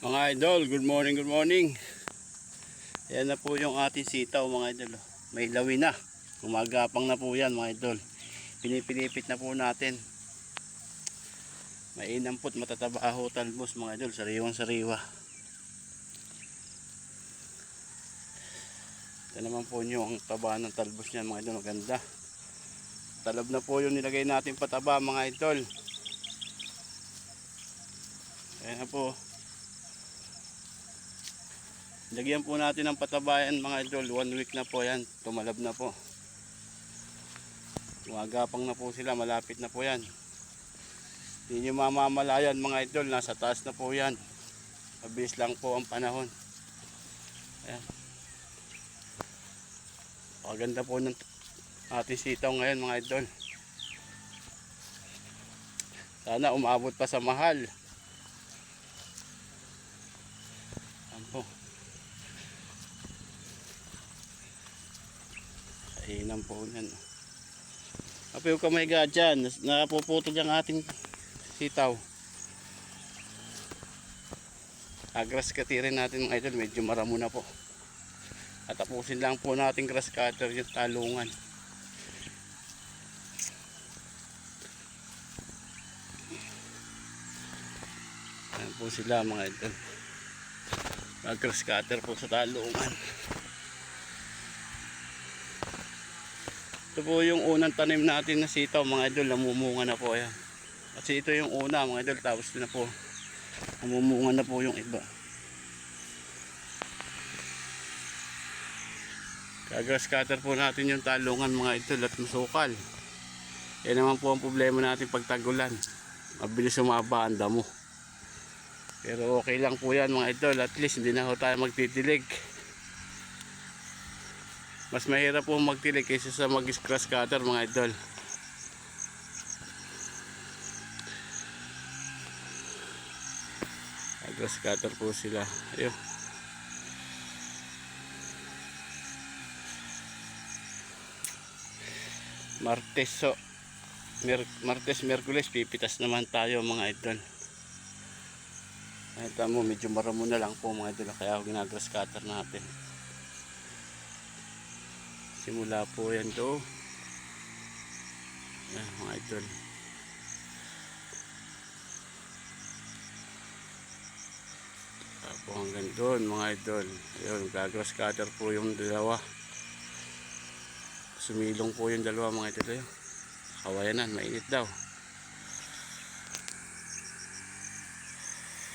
Mga idol, good morning, good morning. Ayan na po yung ating sitaw mga idol. May lawi na. Gumagapang na po yan mga idol. Pinipilipit na po natin. Mainampot, matataba ho talbos mga idol. Sariwang sariwa. Ito naman po nyo ang taba ng talbos niyan mga idol. Maganda. Talab na po yung nilagay natin pataba mga idol. Ayan na po. Lagyan po natin ng patabayan mga idol. 1 week na po yan. Tumalab na po. Gumagapang na po sila. Malapit na po yan. Hindi nyo mamamalayan mga idol. Nasa taas na po yan. Mabilis lang po ang panahon. Ayan. Paganda po ng ating sitaw ngayon mga idol. Sana umabot pa sa mahal. Ayan po. Kainan po yan. Apo yung kamay ga dyan. Napuputol yung ating sitaw. Grass cutterin natin mga idol. Medyo maramo na po. At tapusin lang po natin grass cutter yung talungan. Ayan po sila mga idol. Mag grass cutter po sa talungan. Ito po yung unang tanim natin na sitaw mga idol, namumunga na po yan. Kasi ito yung una mga idol, tapos na po namumunga na po yung iba. Grass cutter po natin yung talungan mga idol at masukal. Yan naman po ang problema natin pag tagulan. Mabilis sumaba ang damo. Pero okay lang po yan mga idol, at least hindi na ho tayo magtitilig. Mas mahirap po magtilig kaysa sa mag-grass cutter mga idol. Grass cutter po sila. Ayun. Martes, Merkules pipitas naman tayo mga idol. Ito mo, medyo maramo na lang po mga idol, kaya ginagrass cutter natin. Simula po yan to. Ayan mga idol. Tapos hanggang doon mga idol. Ayun, gagrass cutter po yung dalawa. Sumilong po yung dalawa mga idol. Kawayanan, mainit daw.